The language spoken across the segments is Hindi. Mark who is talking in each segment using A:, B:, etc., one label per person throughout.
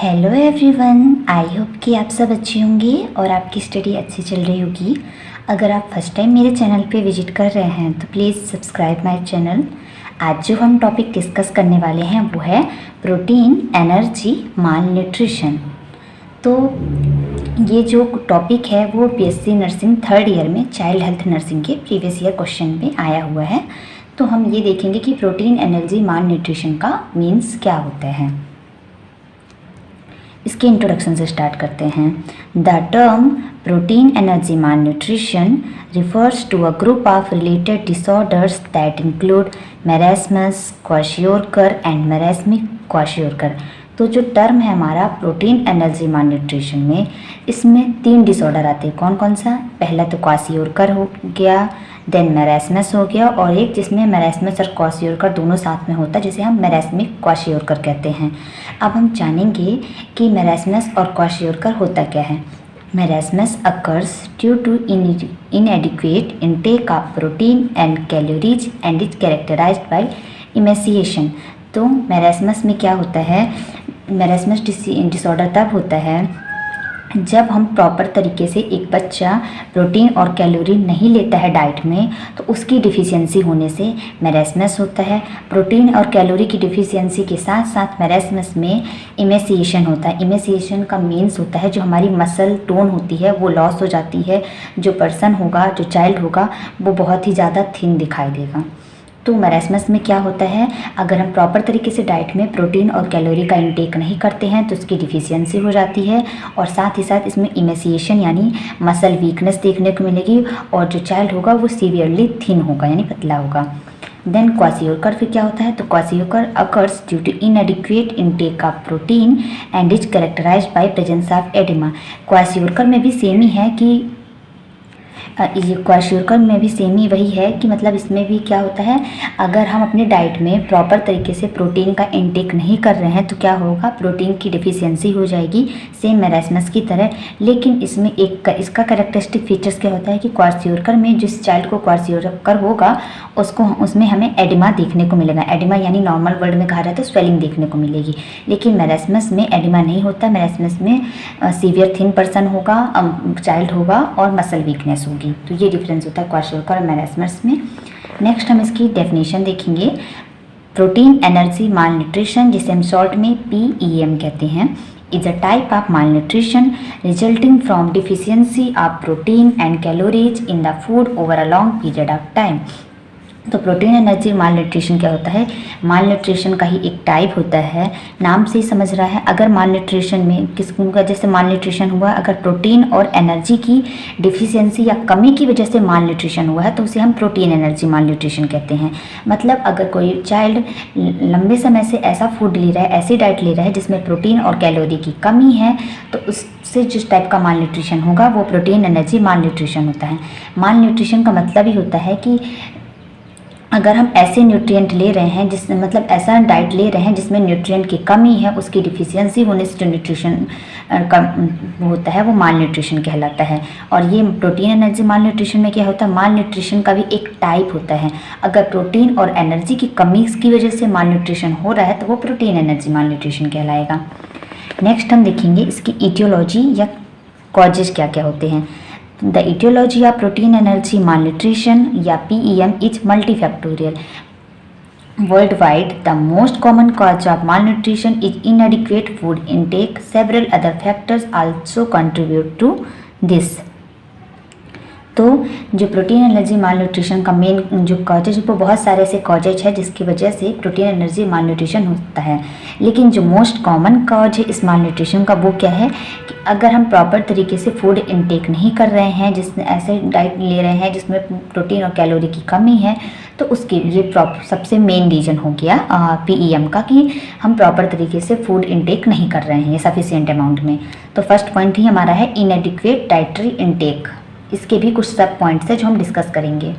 A: हेलो एवरीवन, आई होप कि आप सब अच्छे होंगे और आपकी स्टडी अच्छी चल रही होगी। अगर आप फर्स्ट टाइम मेरे चैनल पे विजिट कर रहे हैं तो प्लीज़ सब्सक्राइब माय चैनल। आज जो हम टॉपिक डिस्कस करने वाले हैं वो है प्रोटीन, एनर्जी, माल न्यूट्रिशन। तो ये जो टॉपिक है वो बीएससी नर्सिंग थर्ड ईयर में चाइल्ड हेल्थ नर्सिंग के प्रीवियस ईयर क्वेश्चन में आया हुआ है। तो हम ये देखेंगे कि प्रोटीन, एनर्जी, माल न्यूट्रिशन का मीन्स क्या होता है। इसके इंट्रोडक्शन से स्टार्ट करते हैं। The term protein, energy, mall nutrition refers to a group of related disorders that include marasmus, kwashiorkor and marasmic kwashiorkor। तो जो टर्म है हमारा प्रोटीन, एनर्जी, माल न्यूट्रिशन में, इसमें 3 डिसऑर्डर आते हैं। कौन कौन सा? पहला तो क्वाशियोरकर हो गया, देन मैरास्मस हो गया, और एक जिसमें मैरास्मस और क्वाशियोरकर दोनों साथ में होता है जिसे हम मैरास्मिक क्वाशियोरकर कहते हैं। अब हम जानेंगे कि मैरास्मस और क्वाशियोरकर होता क्या है। Marasmus occurs due to inadequate intake of protein and calories and is characterized by emaciation। तो मैरास्मस में क्या होता है? मैरास्मस डिसऑर्डर तब होता है जब हम प्रॉपर तरीके से एक बच्चा प्रोटीन और कैलोरी नहीं लेता है डाइट में, तो उसकी डिफिशियंसी होने से मैरास्मस होता है। प्रोटीन और कैलोरी की डिफिशियंसी के साथ साथ मैरास्मस में इमेसिएशन होता है। इमेसिएशन का मीन्स होता है जो हमारी मसल टोन होती है वो लॉस हो जाती है। जो पर्सन होगा, जो चाइल्ड होगा, वो बहुत ही ज़्यादा थिन दिखाई देगा। तो मैरास्मस में क्या होता है, अगर हम प्रॉपर तरीके से डाइट में प्रोटीन और कैलोरी का इंटेक नहीं करते हैं तो उसकी डिफिशियंसी हो जाती है, और साथ ही साथ इसमें इमेसिएशन यानी मसल वीकनेस देखने को मिलेगी, और जो चाइल्ड होगा वो सीवियरली थिन होगा यानी पतला होगा। देन क्वाशियोरकर फिर क्या होता है? तो kwashiorkor occurs due to inadequate intake of protein and is characterised by presence of oedema. Kwashiorkor में भी सेम ही है कि ये क्वाशियोरकर में भी सेम ही वही है कि मतलब इसमें भी क्या होता है, अगर हम अपने डाइट में प्रॉपर तरीके से प्रोटीन का इंटेक नहीं कर रहे हैं तो क्या होगा, प्रोटीन की डिफिशियंसी हो जाएगी सेम मैरास्मस की तरह। लेकिन इसमें एक इसका कैरेक्टरिस्टिक फीचर्स क्या होता है कि क्वाशियोरकर में जिस चाइल्ड को क्वाशियोरकर होगा उसमें हमें एडिमा देखने को मिलेगा। एडिमा यानी नॉर्मल वर्ड में कहा जाता है स्वेलिंग देखने को मिलेगी, लेकिन मैरास्मस में एडिमा नहीं होता। मैरास्मस में सीवियर थिन पर्सन होगा, चाइल्ड होगा, और मसल वीकनेस होगी। तो ये डिफरेंस होता है क्वाशियोरकर और मैरास्मस में। नेक्स्ट हम इसकी डेफिनेशन देखेंगे। प्रोटीन, एनर्जी, माल न्यूट्रिशन, जिसे हम शॉर्ट में PEM कहते हैं, is a type of malnutrition resulting from deficiency of protein and calories in the food over a long period of time। तो प्रोटीन, एनर्जी, माल न्यूट्रिशन क्या होता है? माल न्यूट्रिशन का ही एक टाइप होता है, नाम से ही समझ रहा है। अगर माल न्यूट्रिशन में किसका जैसे माल न्यूट्रिशन हुआ, अगर प्रोटीन और एनर्जी की डिफिशियंसी या कमी की वजह से माल न्यूट्रिशन हुआ है तो उसे हम प्रोटीन, एनर्जी, माल न्यूट्रिशन कहते हैं। मतलब अगर कोई चाइल्ड लंबे समय से ऐसा फूड ले रहा है, ऐसी डाइट ले रहा है जिसमें प्रोटीन और कैलोरी की कमी है, तो उससे जिस टाइप का माल न्यूट्रिशन होगा वो प्रोटीन, एनर्जी, माल न्यूट्रिशन होता है। माल न्यूट्रिशन का मतलब ही होता है कि अगर हम ऐसे न्यूट्रिएंट ले रहे हैं जिसमें मतलब ऐसा डाइट ले रहे हैं जिसमें न्यूट्रिएंट की कमी है, उसकी डिफिशियंसी होने से जो न्यूट्रिशन का होता है वो माल न्यूट्रिशन कहलाता है। और ये प्रोटीन, एनर्जी, माल न्यूट्रिशन में क्या होता है, माल न्यूट्रिशन का भी एक टाइप होता है। अगर प्रोटीन और एनर्जी की कमी की वजह से माल न्यूट्रिशन हो रहा है तो वो प्रोटीन, एनर्जी, माल न्यूट्रिशन कहलाएगा। नेक्स्ट हम देखेंगे इसकी इटियोलॉजी या कॉजेज क्या क्या होते हैं। The etiology of protein, energy, malnutrition या PEM is multifactorial. Worldwide, the most common cause of malnutrition is inadequate food intake. Several other factors also contribute to this. तो जो प्रोटीन, एनर्जी, माल न्यूट्रिशन का मेन जो कॉजेज वो बहुत सारे ऐसे कॉजेज है जिसकी वजह से प्रोटीन, एनर्जी, माल न्यूट्रिशन होता है। लेकिन जो मोस्ट कॉमन कॉज है इस माल न्यूट्रिशन का वो क्या है कि अगर हम प्रॉपर तरीके से फूड इनटेक नहीं कर रहे हैं, जिसमें ऐसे डाइट ले रहे हैं जिसमें प्रोटीन और कैलोरी की कमी है, तो उसके लिए सबसे मेन रीज़न हो गया PEM का कि हम प्रॉपर तरीके से फूड इनटेक नहीं कर रहे हैं सफिशिएंट अमाउंट में। तो फर्स्ट पॉइंट ही हमारा है इनएडिक्वेट डाइटरी इनटेक। इसके भी कुछ सब पॉइंट्स है जो हम डिस्कस करेंगे।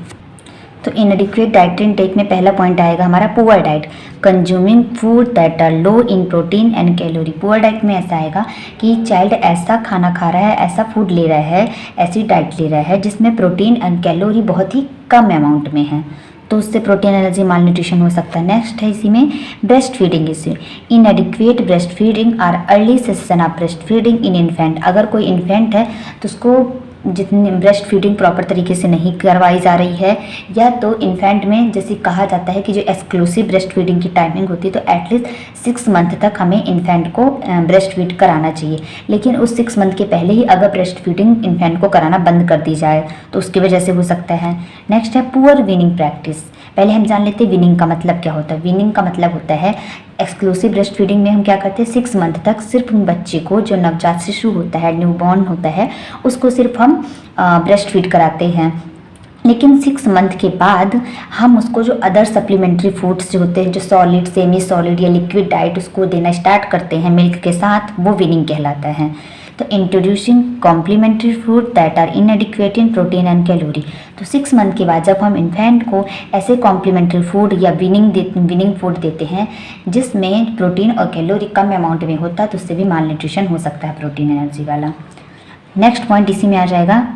A: तो इनएडिक्वेट डाइटरी इनटेक में पहला पॉइंट आएगा हमारा poor diet, consuming food that are low in protein and calorie. Poor diet में ऐसा आएगा कि चाइल्ड ऐसा खाना खा रहा है, ऐसा फूड ले रहा है, ऐसी डाइट ले रहा है जिसमें प्रोटीन एंड कैलोरी बहुत ही कम अमाउंट में है। तो उससे प्रोटीन एनर्जी माल न्यूट्रिशन हो सकता है। नेक्स्ट है इसी में breast feeding issue. Inadequate breast feeding or early cessation of breast feeding in infant. अगर कोई इन्फेंट है तो उसको जितनी ब्रेस्ट फीडिंग प्रॉपर तरीके से नहीं करवाई जा रही है, या तो इन्फेंट में जैसे कहा जाता है कि जो एक्सक्लूसिव ब्रेस्ट फीडिंग की टाइमिंग होती है तो एटलीस्ट 6 मंथ तक हमें इन्फेंट को ब्रेस्ट फीड कराना चाहिए। लेकिन उस 6 मंथ के पहले ही अगर ब्रेस्ट फीडिंग इन्फेंट को कराना बंद कर दी जाए तो उसकी वजह से हो सकता है। नेक्स्ट है पुअर वीनिंग प्रैक्टिस। पहले हम जान लेते हैं वीनिंग का मतलब क्या होता है। वीनिंग का मतलब होता है एक्सक्लूसिव ब्रेस्ट फीडिंग में हम क्या करते हैं 6 मंथ तक सिर्फ बच्चे को, जो नवजात शिशु होता है, न्यूबॉर्न होता है, उसको सिर्फ हम ब्रेस्ट फीड कराते हैं। लेकिन 6 मंथ के बाद हम उसको जो अदर सप्लीमेंट्री फूड्स जो होते हैं, जो सॉलिड, सेमी सॉलिड या लिक्विड डाइट उसको देना स्टार्ट करते हैं मिल्क के साथ, वो वीनिंग कहलाता है। तो introducing complementary food that are inadequate in protein and calorie. तो 6 मंथ के बाद जब हम इन्फेंट को ऐसे कॉम्प्लीमेंट्री फूड या विनिंग फूड देते हैं जिसमें प्रोटीन और कैलोरी कम अमाउंट में होता है, तो उससे भी माल न्यूट्रिशन हो सकता है प्रोटीन एनर्जी वाला। नेक्स्ट पॉइंट इसी में आ जाएगा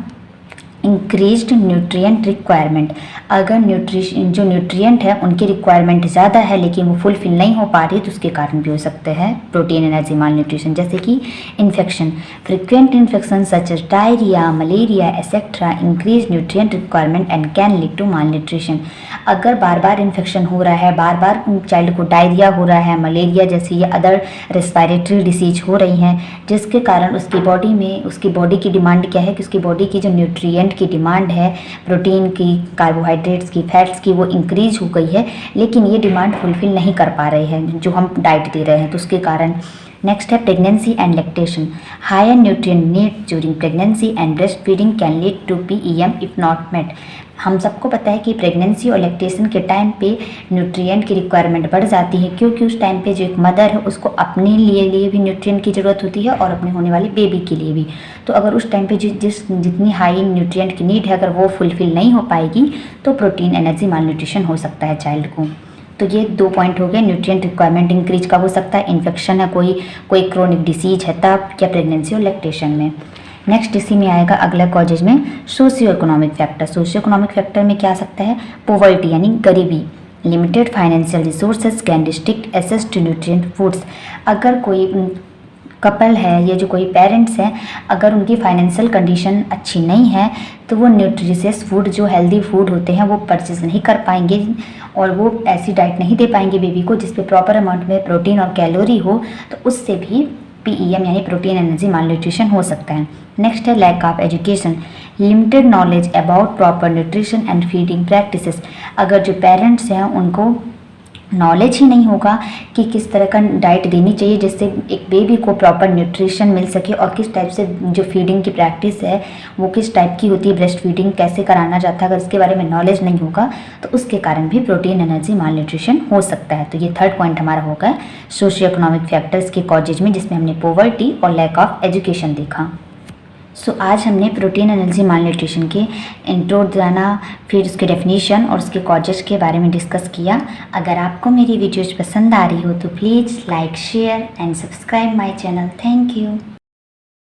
A: इंक्रीज्ड न्यूट्रिएंट रिक्वायरमेंट। अगर जो न्यूट्रिएंट है उनकी रिक्वायरमेंट ज़्यादा है लेकिन वो फुलफिल नहीं हो पा रही, तो उसके कारण भी हो सकते हैं प्रोटीन एनर्जी माल न्यूट्रिशन। जैसे कि infection, frequent infection such as diarrhoea, malaria et cetera increase nutrient requirement and can lead to malnutrition. अगर बार बार इन्फेक्शन हो रहा है, बार बार चाइल्ड को डायरिया हो रहा है, मलेरिया जैसी या अदर रेस्पिरेटरी डिसीज हो रही हैं, जिसके कारण उसकी बॉडी की डिमांड क्या है कि उसकी बॉडी की जो न्यूट्रिएंट की डिमांड है प्रोटीन की, कार्बोहाइड्रेट्स की, फैट्स की, वो इंक्रीज हो गई है, लेकिन ये डिमांड फुलफिल नहीं कर पा रहे हैं जो हम डाइट दे रहे हैं, तो उसके कारण। नेक्स्ट है pregnancy and lactation. Higher nutrient need during pregnancy and breast feeding can lead to PEM if not met. हम सबको पता है कि प्रेगनेंसी और लैक्टेशन के टाइम पे न्यूट्रिएंट की रिक्वायरमेंट बढ़ जाती है, क्योंकि उस टाइम पे जो एक मदर है उसको अपने लिए भी न्यूट्रिएंट की ज़रूरत होती है और अपने होने वाली बेबी के लिए भी। तो अगर उस टाइम पे जितनी हाई न्यूट्रिएंट की नीड है अगर वो फुलफिल नहीं हो पाएगी तो प्रोटीन एनर्जी माल न्यूट्रिशन हो सकता है चाइल्ड को। तो ये 2 पॉइंट हो गए। न्यूट्रिएंट रिक्वायरमेंट इंक्रीज कब हो सकता है, इन्फेक्शन है, कोई क्रोनिक डिसीज है तब, या प्रेगनेंसी और लैक्टेशन में। नेक्स्ट इसी में आएगा अगला कॉजेज में socio economic factor. Socio economic factor में क्या आ सकता है, पॉवर्टी यानी गरीबी, limited financial resources can restrict access to nutrient foods. अगर कोई कपल है या जो कोई पेरेंट्स हैं, अगर उनकी फाइनेंशियल कंडीशन अच्छी नहीं है तो वो न्यूट्रिशियस फूड, जो हेल्दी फूड होते हैं, वो परचेज नहीं कर पाएंगे और वो ऐसी डाइट नहीं दे पाएंगे बेबी को जिसपे प्रॉपर अमाउंट में प्रोटीन और कैलोरी हो, तो उससे भी PEM यानी प्रोटीन एनर्जी माल न्यूट्रिशन हो सकता है। नेक्स्ट है lack of education, limited knowledge about proper nutrition and feeding practices. अगर जो पेरेंट्स हैं उनको नॉलेज ही नहीं होगा कि किस तरह का डाइट देनी चाहिए जिससे एक बेबी को प्रॉपर न्यूट्रिशन मिल सके, और किस टाइप से जो फीडिंग की प्रैक्टिस है वो किस टाइप की होती है, ब्रेस्ट फीडिंग कैसे कराना जाता है, अगर इसके बारे में नॉलेज नहीं होगा तो उसके कारण भी प्रोटीन एनर्जी माल न्यूट्रिशन हो सकता है। तो ये 3rd पॉइंट हमारा होगा सोशियो इकोनॉमिक फैक्टर्स के कॉजेज में, जिसमें हमने पॉवर्टी और लैक ऑफ एजुकेशन देखा। आज हमने प्रोटीन एनर्जी माल न्यूट्रिशन के इंट्रो जाना, फिर उसके डेफिनेशन और उसके कॉजेज के बारे में डिस्कस किया। अगर आपको मेरी वीडियोज पसंद आ रही हो तो please like, share and subscribe my channel. Thank you.